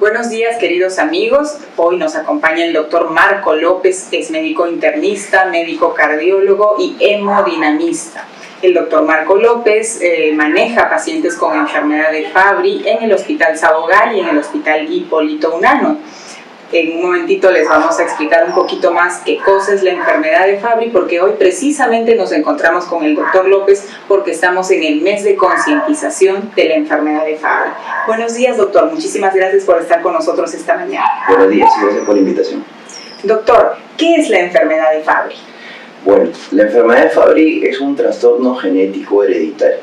Buenos días, queridos amigos. Hoy nos acompaña el doctor Marco López, es médico internista, médico cardiólogo y hemodinamista. El doctor Marco López maneja pacientes con enfermedad de Fabry en el Hospital Sabogal y en el Hospital Hipólito Unanue. En un momentito les vamos a explicar un poquito más qué cosa es la enfermedad de Fabry, porque hoy precisamente nos encontramos con el doctor López porque estamos en el mes de concientización de la enfermedad de Fabry. Buenos días, doctor. Muchísimas gracias por estar con nosotros esta mañana. Buenos días y gracias por la invitación. Doctor, ¿qué es la enfermedad de Fabry? Bueno, la enfermedad de Fabry es un trastorno genético hereditario.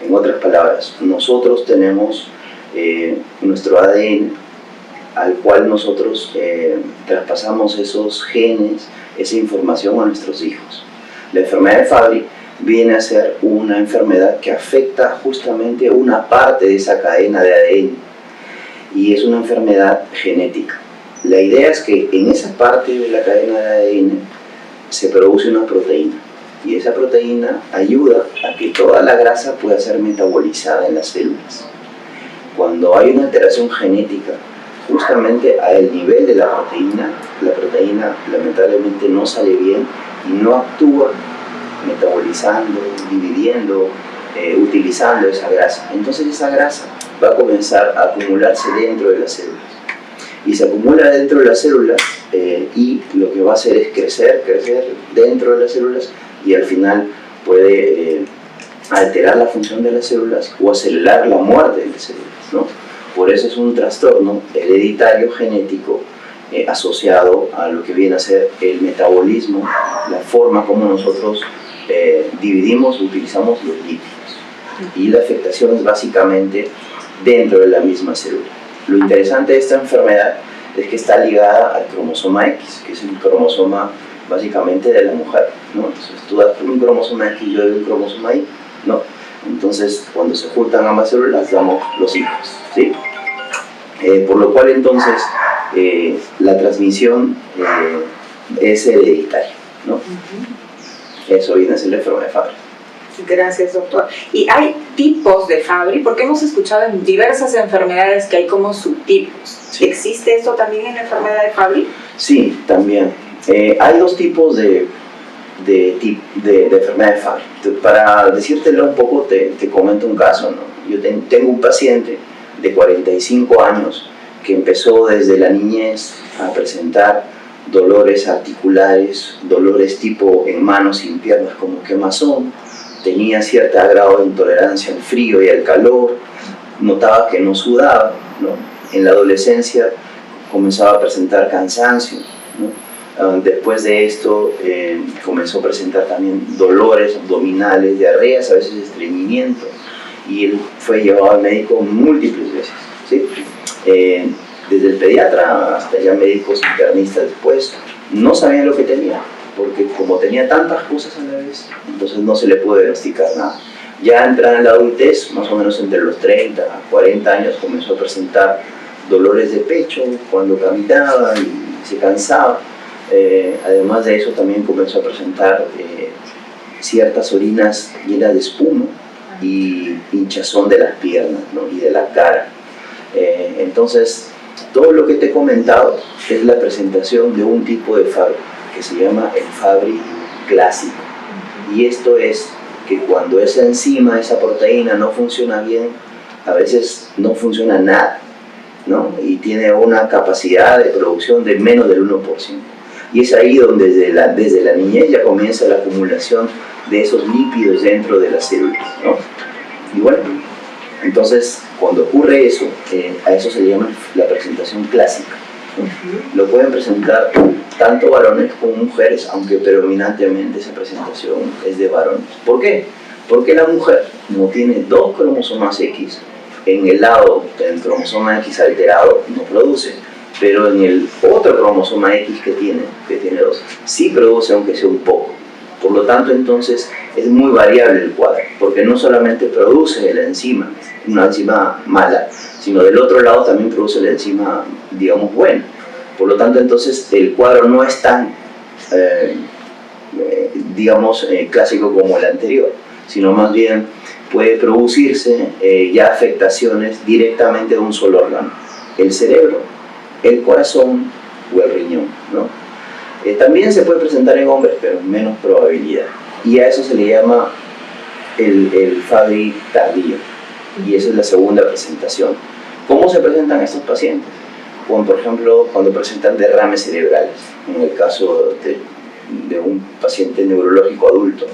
En otras palabras, nosotros tenemos nuestro ADN, al cual nosotros traspasamos esos genes, esa información a nuestros hijos. La enfermedad de Fabry viene a ser una enfermedad que afecta justamente una parte de esa cadena de ADN y es una enfermedad genética. La idea es que en esa parte de la cadena de ADN se produce una proteína y esa proteína ayuda a que toda la grasa pueda ser metabolizada en las células. Cuando hay una alteración genética, justamente al nivel de la proteína lamentablemente no sale bien y no actúa metabolizando, dividiendo, utilizando esa grasa. Entonces esa grasa va a comenzar a acumularse dentro de las células. Y se acumula dentro de las células y lo que va a hacer es crecer dentro de las células y al final puede alterar la función de las células o acelerar la muerte de las células, ¿no? Por eso es un trastorno hereditario genético asociado a lo que viene a ser el metabolismo, la forma como nosotros dividimos, utilizamos los lípidos. Y la afectación es básicamente dentro de la misma célula. Lo interesante de esta enfermedad es que está ligada al cromosoma X, que es el cromosoma básicamente de la mujer, ¿no? Entonces tú das un cromosoma X y yo doy un cromosoma Y, ¿no? Entonces cuando se juntan ambas células damos los hijos, ¿sí? Por lo cual entonces la transmisión es hereditaria, ¿no? Eso viene a ser la enfermedad de Fabry. Gracias, doctor. ¿Y hay tipos de Fabry? Porque hemos escuchado en diversas enfermedades que hay como subtipos. Sí. ¿Existe eso también en la enfermedad de Fabry? Sí, también. Hay dos tipos de enfermedad de Fabry. Para decírtelo un poco, te comento un caso, ¿no? Yo tengo un paciente de 45 años que empezó desde la niñez a presentar dolores articulares, dolores tipo en manos y en piernas como quemazón, tenía cierto grado de intolerancia al frío y al calor, notaba que no sudaba, ¿no? En la adolescencia comenzaba a presentar cansancio, ¿no? Después de esto comenzó a presentar también dolores abdominales, diarreas, a veces estreñimiento, y él fue llevado al médico múltiples veces, ¿sí? Desde el pediatra hasta ya médicos internistas después, no sabían lo que tenía, porque como tenía tantas cosas a la vez, entonces no se le pudo diagnosticar nada. Ya entrada en la adultez, más o menos entre los 30 a 40 años, comenzó a presentar dolores de pecho cuando caminaba y se cansaba. Además de eso también comenzó a presentar ciertas orinas llenas de espuma y hinchazón de las piernas, ¿no? Y de la cara. Entonces todo lo que te he comentado es la presentación de un tipo de Fabry que se llama el Fabry clásico, y esto es que cuando esa enzima, esa proteína no funciona bien, a veces no funciona nada, ¿no? Y tiene una capacidad de producción de menos del 1%. Y es ahí donde desde la niñez ya comienza la acumulación de esos lípidos dentro de las células, ¿no? Y bueno, entonces cuando ocurre eso, a eso se le llama la presentación clásica, ¿no? Lo pueden presentar tanto varones como mujeres, aunque predominantemente esa presentación es de varones. ¿Por qué? Porque la mujer, como tiene dos cromosomas X, en el lado del cromosoma X alterado no produce, pero en el otro cromosoma X que tiene dos, sí produce, aunque sea un poco. Por lo tanto, entonces, es muy variable el cuadro, porque no solamente produce la enzima, una enzima mala, sino del otro lado también produce la enzima, digamos, buena. Por lo tanto, entonces, el cuadro no es tan, clásico como el anterior, sino más bien puede producirse ya afectaciones directamente de un solo órgano. el cerebro, el corazón o el riñón, ¿no? También se puede presentar en hombres, pero menos probabilidad. Y a eso se le llama el Fabry tardío. Y esa es la segunda presentación. ¿Cómo se presentan estos pacientes? Bueno, por ejemplo, cuando presentan derrames cerebrales, en el caso de un paciente neurológico adulto.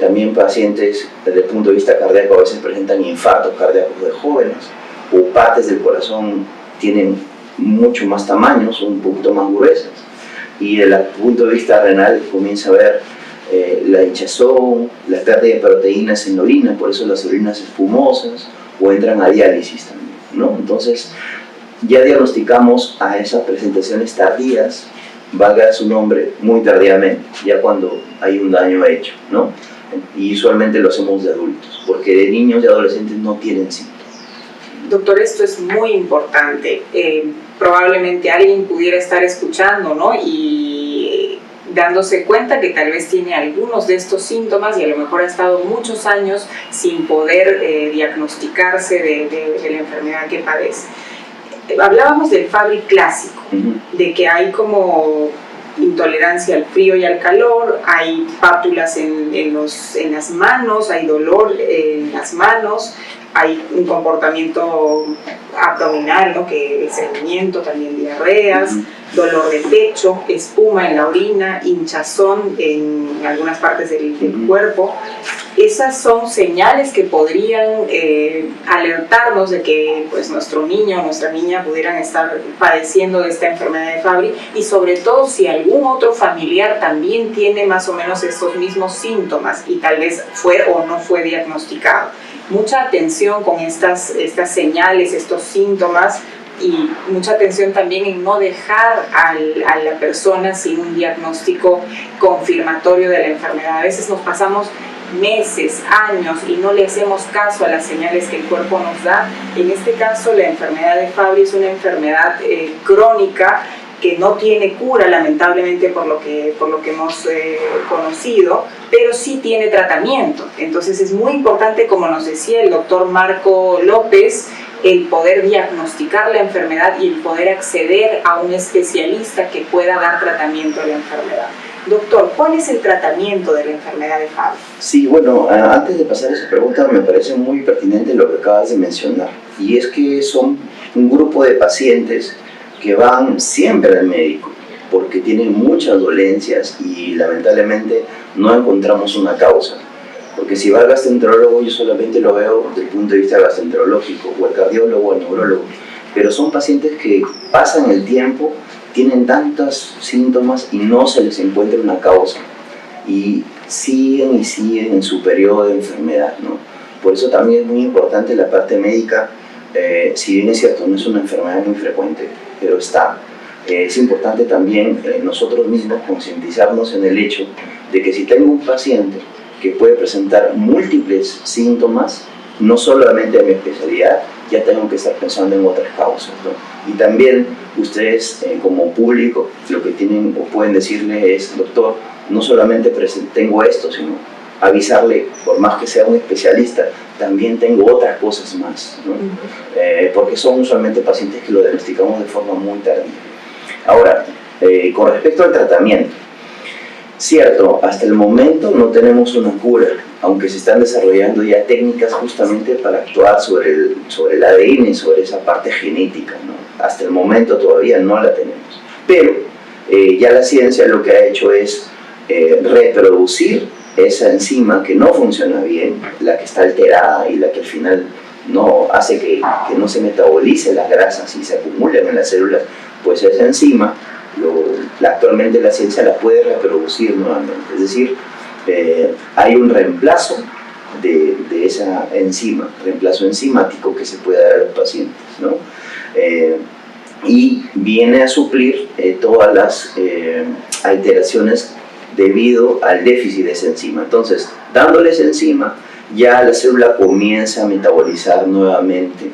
También pacientes desde el punto de vista cardíaco a veces presentan infartos cardíacos de jóvenes, o partes del corazón tienen mucho más tamaño, son un poquito más gruesas. Y desde el punto de vista renal comienza a haber la hinchazón, la pérdida de proteínas en la orina, por eso las orinas espumosas, o entran a diálisis también, ¿no? Entonces ya diagnosticamos a esas presentaciones tardías, valga su nombre, muy tardíamente, ya cuando hay un daño hecho, ¿no? Y usualmente lo hacemos de adultos, porque de niños y adolescentes no tienen síntomas. Doctor, esto es muy importante. Probablemente alguien pudiera estar escuchando, ¿no? Y dándose cuenta que tal vez tiene algunos de estos síntomas y a lo mejor ha estado muchos años sin poder diagnosticarse de la enfermedad que padece. Hablábamos del Fabry clásico, de que hay como intolerancia al frío y al calor, hay pápulas en las manos, hay dolor en las manos, hay un comportamiento abdominal, ¿no? Que estreñimiento, también diarreas, dolor de pecho, espuma en la orina, hinchazón en algunas partes del cuerpo. Esas son señales que podrían alertarnos de que pues, nuestro niño o nuestra niña pudieran estar padeciendo de esta enfermedad de Fabry, y sobre todo si algún otro familiar también tiene más o menos estos mismos síntomas y tal vez fue o no fue diagnosticado. Mucha atención con estas señales, estos síntomas, y mucha atención también en no dejar a la persona sin un diagnóstico confirmatorio de la enfermedad. A veces nos pasamos meses, años y no le hacemos caso a las señales que el cuerpo nos da. En este caso, la enfermedad de Fabry es una enfermedad crónica que no tiene cura, lamentablemente, por lo que hemos conocido, pero sí tiene tratamiento. Entonces es muy importante, como nos decía el doctor Marco López, el poder diagnosticar la enfermedad y el poder acceder a un especialista que pueda dar tratamiento a la enfermedad. Doctor, ¿cuál es el tratamiento de la enfermedad de Fabry? Sí, bueno, antes de pasar a esa pregunta, me parece muy pertinente lo que acabas de mencionar, y es que son un grupo de pacientes que van siempre al médico porque tienen muchas dolencias y lamentablemente no encontramos una causa. Porque si va al gastroenterólogo, yo solamente lo veo desde el punto de vista gastroenterológico, o el cardiólogo o el neurólogo, pero son pacientes que pasan el tiempo, tienen tantos síntomas y no se les encuentra una causa, y siguen en su periodo de enfermedad, ¿no? Por eso también es muy importante la parte médica. Si bien es cierto, no es una enfermedad muy frecuente, pero está. Es importante también nosotros mismos concientizarnos en el hecho de que si tengo un paciente que puede presentar múltiples síntomas, no solamente en mi especialidad, ya tengo que estar pensando en otras causas, ¿no? Y también ustedes como público lo que tienen o pueden decirle es: doctor, no solamente tengo esto, sino avisarle, por más que sea un especialista, también tengo otras cosas más, ¿no? Porque son usualmente pacientes que lo diagnosticamos de forma muy tardía. Ahora, con respecto al tratamiento, cierto, hasta el momento no tenemos una cura, aunque se están desarrollando ya técnicas justamente para actuar sobre el ADN, sobre esa parte genética, ¿no? Hasta el momento todavía no la tenemos, pero ya la ciencia lo que ha hecho es reproducir esa enzima que no funciona bien, la que está alterada y la que al final no hace que no se metabolicen las grasas y se acumulen en las células. Pues esa enzima actualmente la ciencia la puede reproducir nuevamente, es decir, hay un reemplazo de esa enzima, reemplazo enzimático que se puede dar a los pacientes, ¿no? Y viene a suplir todas las alteraciones debido al déficit de esa enzima. Entonces, dándoles enzima, ya la célula comienza a metabolizar nuevamente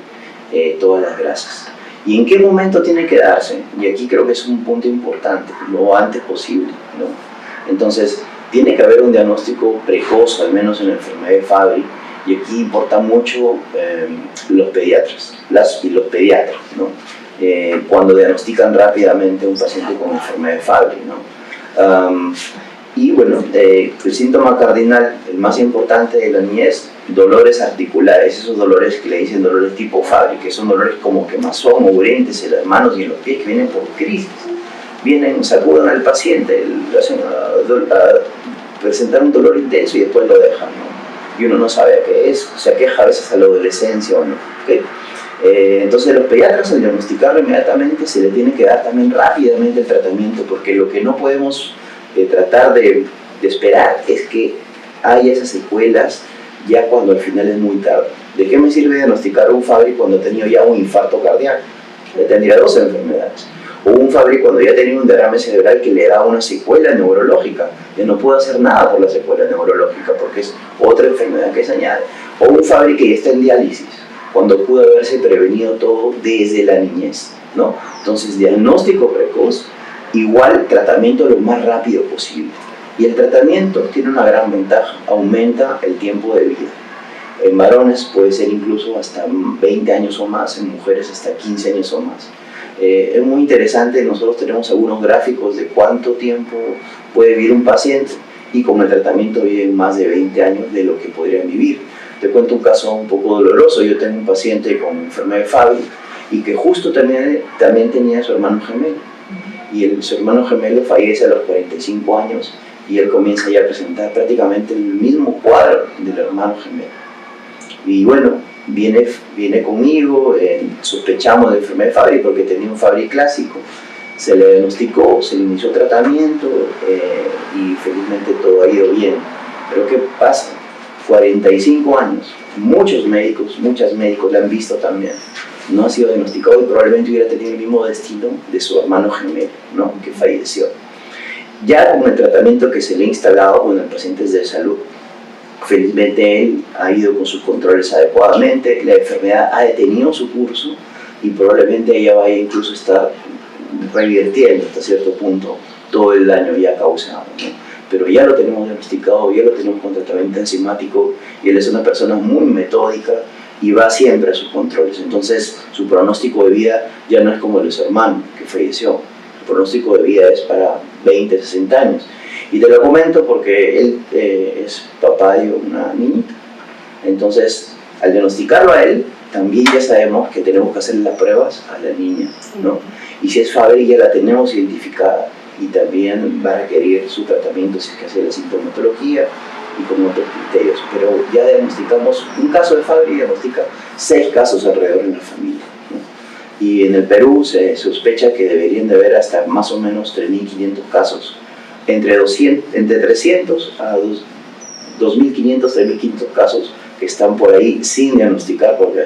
todas las grasas. ¿Y en qué momento tiene que darse? Y aquí creo que es un punto importante, lo antes posible, ¿no? Entonces, tiene que haber un diagnóstico precoz, al menos en la enfermedad de Fabry, Y aquí importa mucho los pediatras, los pediatras, ¿no? Cuando diagnostican rápidamente a un paciente con enfermedad de Fabry, ¿no? Y bueno, el síntoma cardinal, el más importante de la niñez, dolores articulares, esos dolores que le dicen dolores tipo Fabry, que son dolores como quemazón o urentes en las manos y en los pies que vienen por crisis. Vienen, sacuden al paciente, le hacen presentar un dolor intenso y después lo dejan, ¿no? Y uno no sabe a qué es, se aqueja a veces a la adolescencia o no. ¿Okay? Entonces los pediatras, al diagnosticarlo inmediatamente, se le tiene que dar también rápidamente el tratamiento, porque lo que no podemos tratar de esperar es que haya esas secuelas ya cuando al final es muy tarde. ¿De qué me sirve diagnosticar un Fabry cuando he tenido ya un infarto cardíaco? Ya tendría 2 enfermedades. O un Fabry cuando ya tenía un derrame cerebral que le da una secuela neurológica. Ya no puedo hacer nada por la secuela neurológica porque es otra enfermedad que se añade. O un Fabry que ya está en diálisis, cuando pudo haberse prevenido todo desde la niñez, ¿no? Entonces, diagnóstico precoz, igual tratamiento lo más rápido posible. Y el tratamiento tiene una gran ventaja, aumenta el tiempo de vida. En varones puede ser incluso hasta 20 años o más, en mujeres hasta 15 años o más. Es muy interesante, nosotros tenemos algunos gráficos de cuánto tiempo puede vivir un paciente y con el tratamiento viven más de 20 años de lo que podrían vivir. Te cuento un caso un poco doloroso. Yo tengo un paciente con enfermedad de Fabry y que justo también tenía su hermano gemelo. Y su hermano gemelo fallece a los 45 años y él comienza ya a presentar prácticamente el mismo cuadro del hermano gemelo. Y bueno, viene conmigo, sospechamos de enfermedad de Fabry porque tenía un Fabry clásico, se le diagnosticó, se le inició tratamiento y felizmente todo ha ido bien. Pero ¿qué pasa? 45 años, muchos médicos le han visto también, no ha sido diagnosticado y probablemente hubiera tenido el mismo destino de su hermano gemelo, ¿no? Que falleció. Ya con el tratamiento que se le ha instalado con el paciente de salud, felizmente él ha ido con sus controles adecuadamente, la enfermedad ha detenido su curso y probablemente ella vaya incluso a estar revirtiendo hasta cierto punto todo el daño ya causado, ¿no? Pero ya lo tenemos diagnosticado, ya lo tenemos con tratamiento enzimático y él es una persona muy metódica y va siempre a sus controles. Entonces su pronóstico de vida ya no es como el de su hermano que falleció. El pronóstico de vida es para 20, 60 años. Y te lo comento porque él es papá de una niñita. Entonces, al diagnosticarlo a él, también ya sabemos que tenemos que hacer las pruebas a la niña, ¿no? Y si es Fabry ya la tenemos identificada y también va a requerir su tratamiento si es que hace la sintomatología y con otros criterios. Pero ya diagnosticamos un caso de Fabry y diagnostica 6 casos alrededor en la familia, ¿no? Y en el Perú se sospecha que deberían de haber hasta más o menos 3.500 casos, entre 300 a 2.500, 3.500 casos que están por ahí sin diagnosticar, porque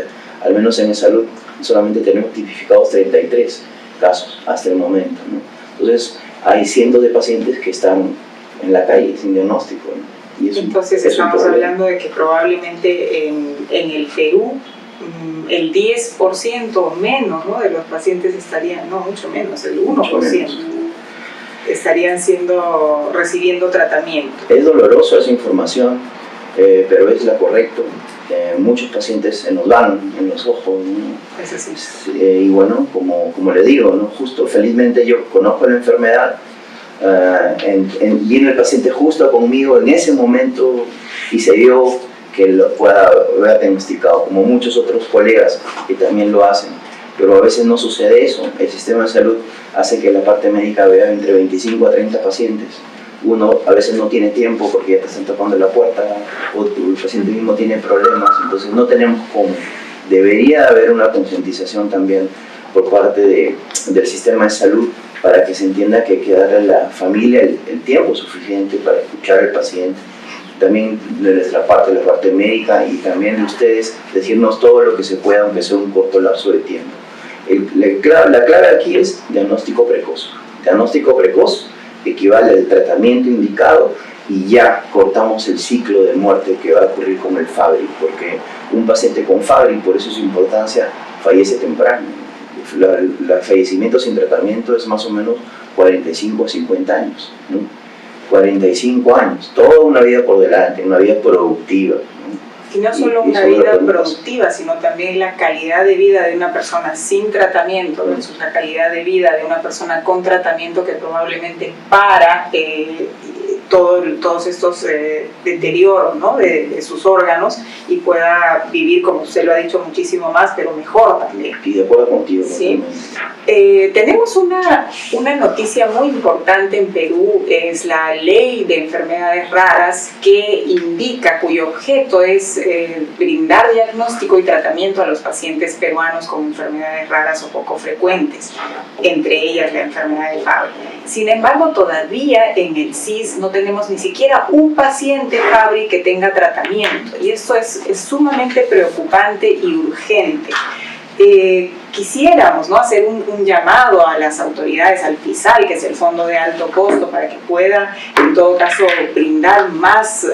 al menos en salud solamente tenemos tipificados 33 casos hasta el momento, ¿no? Entonces hay cientos de pacientes que están en la calle sin diagnóstico, ¿no? Y entonces estamos hablando de que probablemente en el Perú el 10% o menos, ¿no?, de los pacientes estarían, no, mucho menos, el 1% estarían recibiendo tratamiento. Es doloroso esa información, pero es la correcta. Muchos pacientes se nos dan en los ojos, ¿no? Es así. Y bueno, como le digo, ¿no?, justo felizmente yo conozco la enfermedad, vino el paciente justo conmigo en ese momento y se dio que lo pueda haber diagnosticado, como muchos otros colegas que también lo hacen. Pero a veces no sucede eso. El sistema de salud hace que la parte médica vea entre 25 a 30 pacientes. Uno a veces no tiene tiempo porque ya te están tocando la puerta o el paciente mismo tiene problemas, entonces no tenemos cómo. Debería haber una concientización también por parte del sistema de salud para que se entienda que hay que darle a la familia el tiempo suficiente para escuchar al paciente. También de nuestra parte, la parte médica, y también de ustedes, decirnos todo lo que se pueda, aunque sea un corto lapso de tiempo. La clave aquí es diagnóstico precoz. Diagnóstico precoz equivale al tratamiento indicado y ya cortamos el ciclo de muerte que va a ocurrir con el Fabry, porque un paciente con Fabry, por eso su importancia, fallece temprano. El fallecimiento sin tratamiento es más o menos 45 a 50 años, ¿no? 45 años, toda una vida por delante, una vida productiva, ¿no? Y no solo una vida productiva, sino también la calidad de vida de una persona sin tratamiento versus la calidad de vida de una persona con tratamiento, que probablemente para todos estos deterioros, ¿no?, de sus órganos, y pueda vivir, como usted lo ha dicho, muchísimo más, pero mejor también. Y de acuerdo contigo. ¿Sí? Tenemos una noticia muy importante en Perú, es la ley de enfermedades raras, que indica, cuyo objeto es brindar diagnóstico y tratamiento a los pacientes peruanos con enfermedades raras o poco frecuentes, entre ellas la enfermedad de Fabry. Sin embargo, todavía en el CIS no tenemos ni siquiera un paciente Fabry que tenga tratamiento, y esto es sumamente preocupante y urgente. Quisiéramos, ¿no?, hacer un llamado a las autoridades, al FISAL, que es el Fondo de Alto Costo, para que pueda, en todo caso, brindar más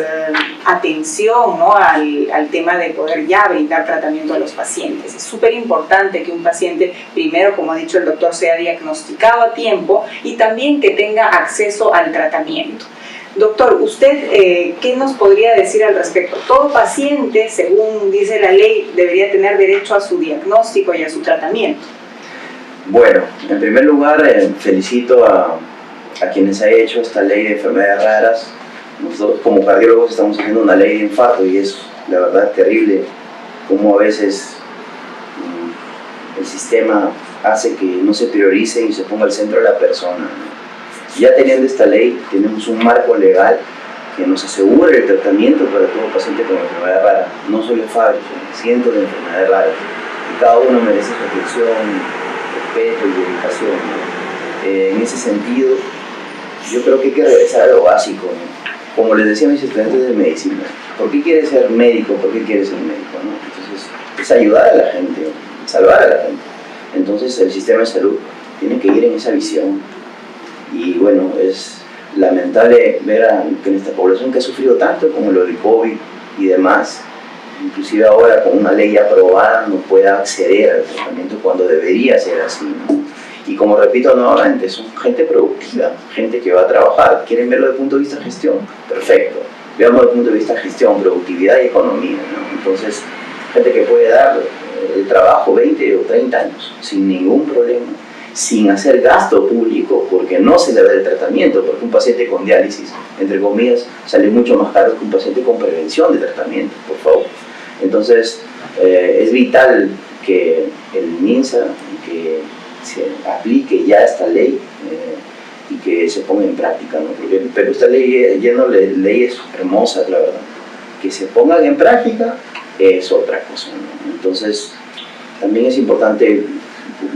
atención, ¿no?, al tema de poder ya brindar tratamiento a los pacientes. Es súper importante que un paciente, primero, como ha dicho el doctor, sea diagnosticado a tiempo, y también que tenga acceso al tratamiento. Doctor, ¿usted qué nos podría decir al respecto? Todo paciente, según dice la ley, debería tener derecho a su diagnóstico y a su tratamiento. Bueno, en primer lugar, felicito a quienes han hecho esta ley de enfermedades raras. Nosotros como cardiólogos estamos haciendo una ley de infarto, y es la verdad terrible cómo a veces el sistema hace que no se priorice y se ponga al centro de la persona, ¿no? Ya teniendo esta ley, tenemos un marco legal que nos asegura el tratamiento para todo paciente con enfermedad rara, no solo Fabry, sino cientos de enfermedades raras, y cada uno merece reflexión, respeto y dedicación, ¿no? En ese sentido, yo creo que hay que regresar a lo básico, ¿no? Como les decía a mis estudiantes de medicina, ¿por qué quieres ser médico? ¿Por qué quieres ser médico, ¿no? Entonces, es ayudar a la gente, ¿no?, salvar a la gente. Entonces, el sistema de salud tiene que ir en esa visión. Y bueno, es lamentable ver que en esta población que ha sufrido tanto, como lo del COVID y demás, inclusive ahora con una ley aprobada, no pueda acceder al tratamiento cuando debería ser así, ¿no? Y como repito nuevamente, son gente productiva, gente que va a trabajar. ¿Quieren verlo desde el punto de vista de gestión? Perfecto. Veamos desde el punto de vista de gestión, productividad y economía, ¿no? Entonces, gente que puede dar el trabajo 20 o 30 años sin ningún problema, sin hacer gasto público, porque no se le da el tratamiento, porque un paciente con diálisis, entre comillas, sale mucho más caro que un paciente con prevención de tratamiento, por favor. Entonces, es vital que el MINSA, que se aplique ya esta ley y que se ponga en práctica, ¿no? Porque pero esta ley, lleno de leyes hermosas, la verdad, que se pongan en práctica es otra cosa, ¿no? Entonces, también es importante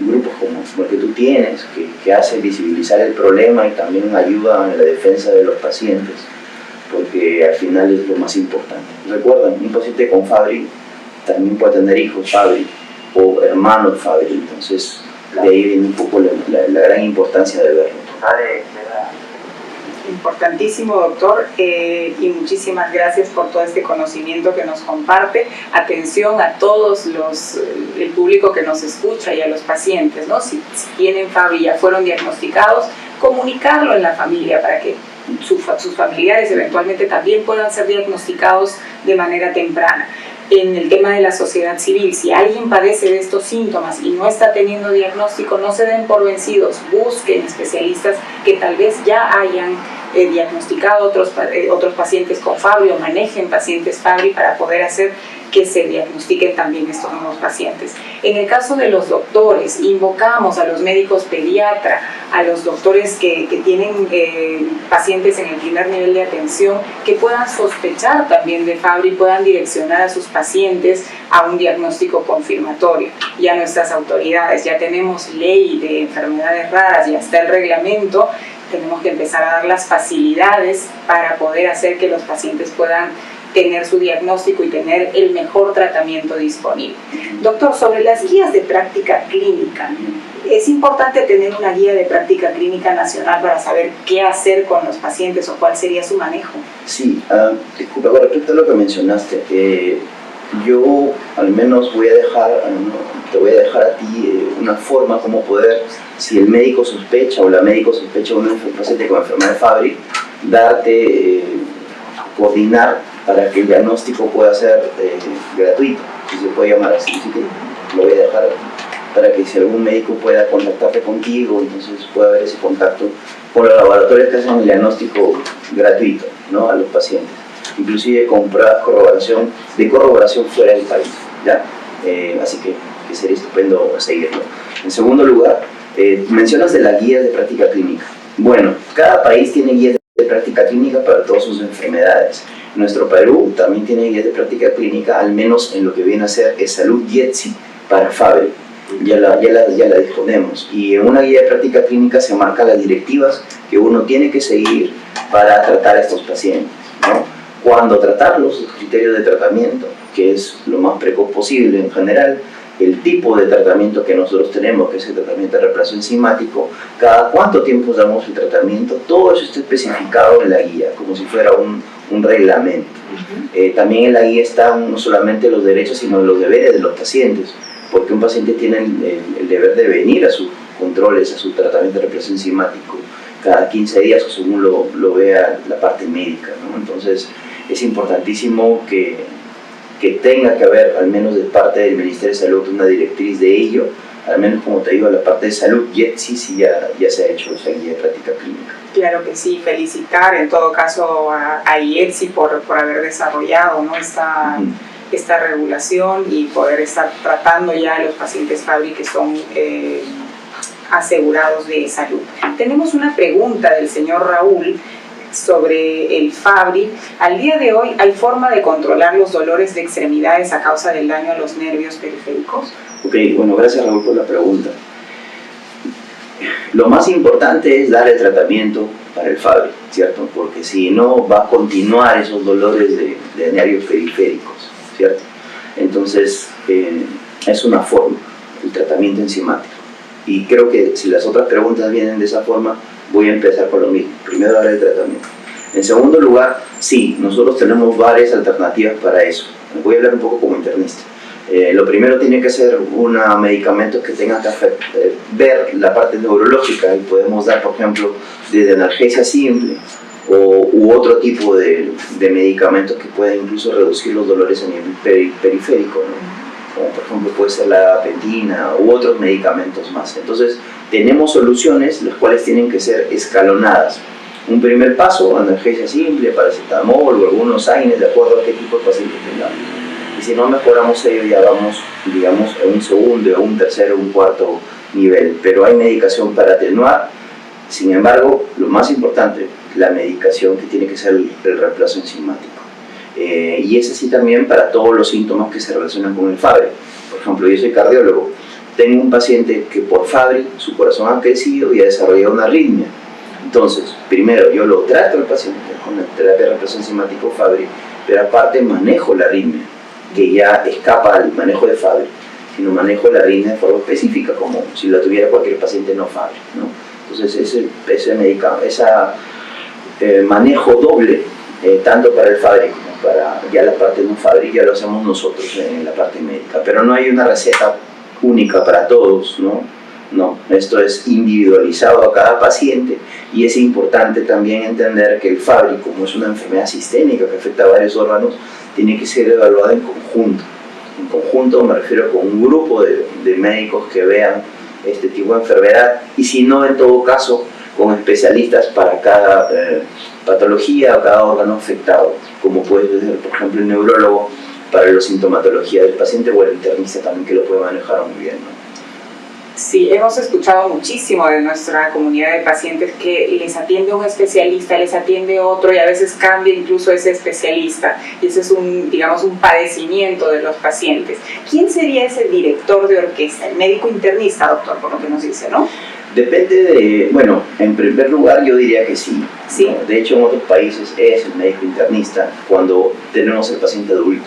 grupos como el que tú tienes, que hace visibilizar el problema y también ayuda en la defensa de los pacientes, porque al final es lo más importante. Recuerden, un paciente con Fabry también puede tener hijos Fabry o hermanos Fabry, entonces de ahí viene un poco la gran importancia de verlo. Importantísimo, doctor, y muchísimas gracias por todo este conocimiento que nos comparte. Atención a todos el público que nos escucha y a los pacientes, ¿no? Si tienen Fabry y ya fueron diagnosticados, comunicarlo en la familia para que sus familiares eventualmente también puedan ser diagnosticados de manera temprana. En el tema de la sociedad civil, si alguien padece de estos síntomas y no está teniendo diagnóstico, no se den por vencidos, busquen especialistas que tal vez ya hayan diagnosticado otros pacientes con Fabry o manejen pacientes Fabry para poder hacer que se diagnostiquen también estos nuevos pacientes. En el caso de los doctores, invocamos a los médicos pediatra, a los doctores que tienen pacientes en el primer nivel de atención, que puedan sospechar también de Fabry, puedan direccionar a sus pacientes a un diagnóstico confirmatorio. Ya nuestras autoridades, ya tenemos ley de enfermedades raras, ya está el reglamento, tenemos que empezar a dar las facilidades para poder hacer que los pacientes puedan tener su diagnóstico y tener el mejor tratamiento disponible. Doctor, sobre las guías de práctica clínica, ¿es importante tener una guía de práctica clínica nacional para saber qué hacer con los pacientes o cuál sería su manejo? Sí, disculpa, con respecto a lo que mencionaste, yo al menos te voy a dejar a ti una forma como poder, si el médico sospecha o la médico sospecha un paciente con enfermedad de Fabry, coordinar para que el diagnóstico pueda ser gratuito, si se puede llamar así. Así que lo voy a dejar para que si algún médico pueda contactarte contigo, entonces pueda haber ese contacto con los laboratorios que hacen el diagnóstico gratuito, ¿no?, a los pacientes, inclusive con pruebas de corroboración fuera del país, ¿ya? Así que sería estupendo seguirlo. En segundo lugar, mencionas de las guías de práctica clínica. Bueno, cada país tiene guías de práctica clínica para todas sus enfermedades. Nuestro Perú también tiene guías de práctica clínica, al menos en lo que viene a ser Salud IETSI para Fabry. Ya la disponemos, y en una guía de práctica clínica se marcan las directivas que uno tiene que seguir para tratar a estos pacientes, ¿no? Cuándo tratarlos, los criterios de tratamiento, que es lo más precoz posible en general, el tipo de tratamiento que nosotros tenemos, que es el tratamiento de reemplazo enzimático, cada cuánto tiempo damos el tratamiento, todo eso está especificado en la guía, como si fuera un reglamento. También en la guía están no solamente los derechos, sino los deberes de los pacientes, porque un paciente tiene el deber de venir a sus controles, a su tratamiento de reemplazo enzimático, cada 15 días o según lo vea la parte médica, ¿no? Entonces es importantísimo que tenga que haber, al menos de parte del Ministerio de Salud, una directriz de ello, al menos, como te digo, la parte de salud, sí ya se ha hecho esa guía de práctica clínica. Claro que sí, felicitar en todo caso a IETSI por haber desarrollado, ¿no?, esta regulación y poder estar tratando ya a los pacientes Fabry que son asegurados de salud. Tenemos una pregunta del señor Raúl sobre el Fabry. Al día de hoy, ¿hay forma de controlar los dolores de extremidades a causa del daño a los nervios periféricos? Ok, bueno, gracias Raúl por la pregunta. Lo más importante es dar el tratamiento para el Fabry, ¿cierto? Porque si no, va a continuar esos dolores de nervios periféricos, ¿cierto? Entonces, es una forma, el tratamiento enzimático. Y creo que si las otras preguntas vienen de esa forma, voy a empezar por lo mismo. Primero, dar el tratamiento. En segundo lugar, sí, nosotros tenemos varias alternativas para eso. Voy a hablar un poco como internista. Lo primero tiene que ser un medicamento que tenga que ver la parte neurológica, y podemos dar, por ejemplo, desde analgesia simple u otro tipo de medicamentos que pueden incluso reducir los dolores a nivel periférico, ¿no? Como por ejemplo puede ser la gabapentina u otros medicamentos más. Entonces tenemos soluciones las cuales tienen que ser escalonadas. Un primer paso, analgesia simple, paracetamol o algunos AINES, de acuerdo a qué tipo de paciente tengamos. Y si no mejoramos ello, ya vamos, digamos, a un segundo, a un tercero, un cuarto nivel. Pero hay medicación para atenuar. Sin embargo, lo más importante, la medicación que tiene que ser el reemplazo enzimático. Y es así también para todos los síntomas que se relacionan con el Fabry. Por ejemplo, yo soy cardiólogo. Tengo un paciente que por Fabry su corazón ha crecido y ha desarrollado una arritmia. Entonces, primero yo lo trato al paciente con la terapia de reemplazo enzimático Fabry, pero aparte manejo la arritmia, que ya escapa al manejo de Fabry, sino manejo la arritmia de forma específica, como si la tuviera cualquier paciente no Fabry, ¿no? Entonces, ese manejo doble, tanto para el Fabry como para ya la parte no Fabry, ya lo hacemos nosotros en la parte médica, pero no hay una receta única para todos, ¿no? No, esto es individualizado a cada paciente, y es importante también entender que el Fabry, como es una enfermedad sistémica que afecta a varios órganos, tiene que ser evaluada en conjunto. En conjunto me refiero con un grupo de médicos que vean este tipo de enfermedad, y si no, en todo caso, con especialistas para cada patología o cada órgano afectado, como puede ser, por ejemplo, el neurólogo para la sintomatología del paciente, o el internista también, que lo puede manejar muy bien, ¿no? Sí, hemos escuchado muchísimo de nuestra comunidad de pacientes que les atiende un especialista, les atiende otro, y a veces cambia incluso ese especialista, y ese es digamos, un padecimiento de los pacientes. ¿Quién sería ese director de orquesta? El médico internista, doctor, por lo que nos dice, ¿no? Depende de, bueno, en primer lugar yo diría que sí. Sí. ¿No? De hecho, en otros países es el médico internista cuando tenemos el paciente adulto.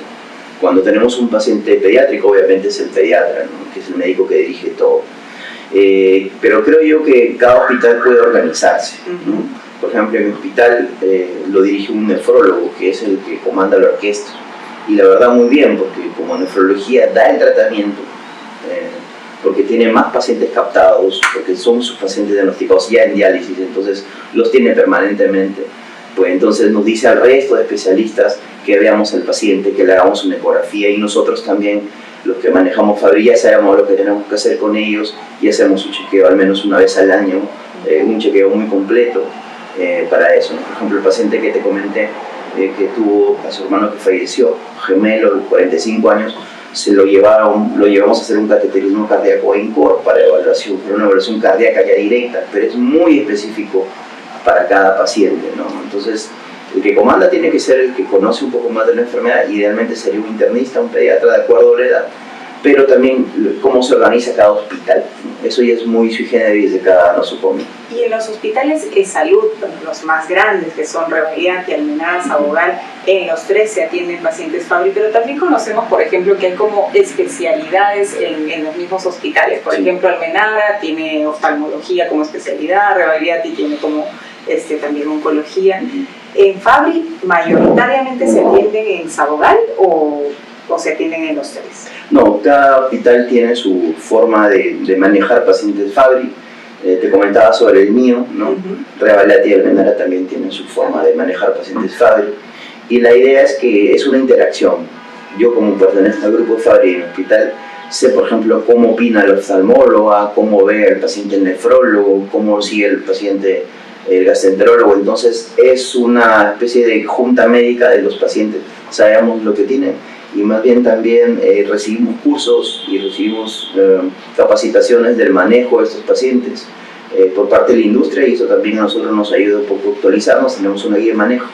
Cuando tenemos un paciente pediátrico, obviamente es el pediatra, ¿no?, que es el médico que dirige todo. Pero creo yo que cada hospital puede organizarse, ¿no? Por ejemplo, en mi hospital lo dirige un nefrólogo, que es el que comanda la orquesta. Y la verdad, muy bien, porque como nefrología da el tratamiento, porque tiene más pacientes captados, porque son sus pacientes diagnosticados ya en diálisis, entonces los tiene permanentemente. Pues entonces nos dice al resto de especialistas que veamos al paciente, que le hagamos una ecografía, y nosotros también, los que manejamos Fabri, ya sabemos lo que tenemos que hacer con ellos y hacemos un chequeo al menos una vez al año, un chequeo muy completo para eso, ¿no? Por ejemplo, el paciente que te comenté que tuvo a su hermano que falleció, gemelo, de 45 años, lo llevamos a hacer un cateterismo cardíaco ENCORE para una evaluación cardíaca ya directa, pero es muy específico para cada paciente, ¿no? Entonces, el que comanda tiene que ser el que conoce un poco más de la enfermedad, idealmente sería un internista, un pediatra, de acuerdo a la edad, pero también cómo se organiza cada hospital, ¿no? Eso ya es muy sui generis de cada nosocomio. Y en los hospitales de salud, los más grandes, que son Revalidati, Almenara, Sabogal, en los 3 se atienden pacientes Fabry, pero también conocemos, por ejemplo, que hay como especialidades en los mismos hospitales. Por ejemplo, Almenara tiene oftalmología como especialidad, Revalidati tiene como también oncología. ¿En Fabry mayoritariamente se atienden en Sabogal o se atienden en los 3? No, cada hospital tiene su forma de manejar pacientes Fabry. Te comentaba sobre el mío, ¿no? Revalidati y Almenara también tienen su forma de manejar pacientes Fabry. Y la idea es que es una interacción. Yo, como pertenezco al grupo Fabry en el hospital, sé, por ejemplo, cómo opina el oftalmólogo, cómo ve al paciente el nefrólogo, cómo sigue el paciente el gastroenterólogo. Entonces, es una especie de junta médica de los pacientes. Sabemos lo que tienen y más bien también recibimos cursos y recibimos capacitaciones del manejo de estos pacientes por parte de la industria, y eso también a nosotros nos ayuda un poco a actualizarnos. Tenemos una guía de manejo.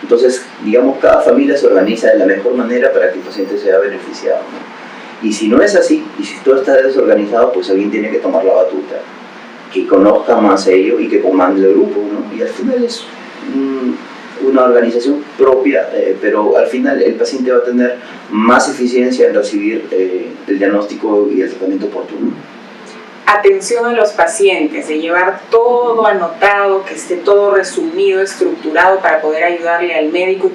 Entonces, digamos, cada familia se organiza de la mejor manera para que el paciente sea beneficiado, ¿no? Y si no es así, y si todo está desorganizado, pues alguien tiene que tomar la batuta, que conozca más ello y que comande el grupo, ¿no? Y al final es una organización propia, pero al final el paciente va a tener más eficiencia en recibir el diagnóstico y el tratamiento oportuno. Atención a los pacientes, de llevar todo anotado, que esté todo resumido, estructurado, para poder ayudarle al médico y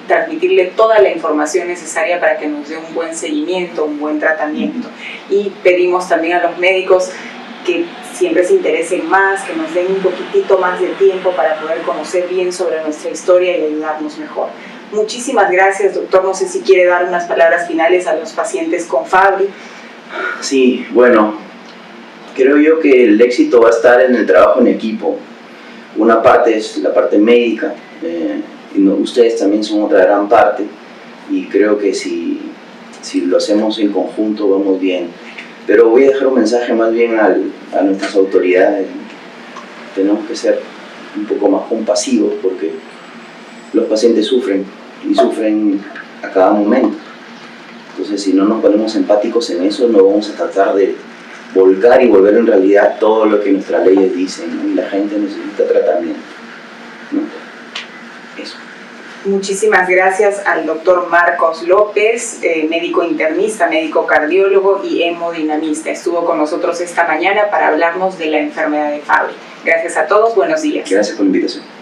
transmitirle toda la información necesaria para que nos dé un buen seguimiento, un buen tratamiento. Y pedimos también a los médicos que siempre se interesen más, que nos den un poquitito más de tiempo para poder conocer bien sobre nuestra historia y ayudarnos mejor. Muchísimas gracias, doctor. No sé si quiere dar unas palabras finales a los pacientes con Fabry. Sí, bueno, creo yo que el éxito va a estar en el trabajo en equipo. Una parte es la parte médica, y ustedes también son otra gran parte, y creo que si lo hacemos en conjunto vamos bien. Pero voy a dejar un mensaje más bien a nuestras autoridades. Tenemos que ser un poco más compasivos, porque los pacientes sufren, y sufren a cada momento. Entonces, si no nos ponemos empáticos en eso, no vamos a tratar de volcar y volver en realidad todo lo que nuestras leyes dicen, ¿no? Y la gente necesita tratamiento, ¿no? Eso. Muchísimas gracias al doctor Marcos López, médico internista, médico cardiólogo y hemodinamista. Estuvo con nosotros esta mañana para hablarnos de la enfermedad de Fabry. Gracias a todos, buenos días. Gracias por la invitación.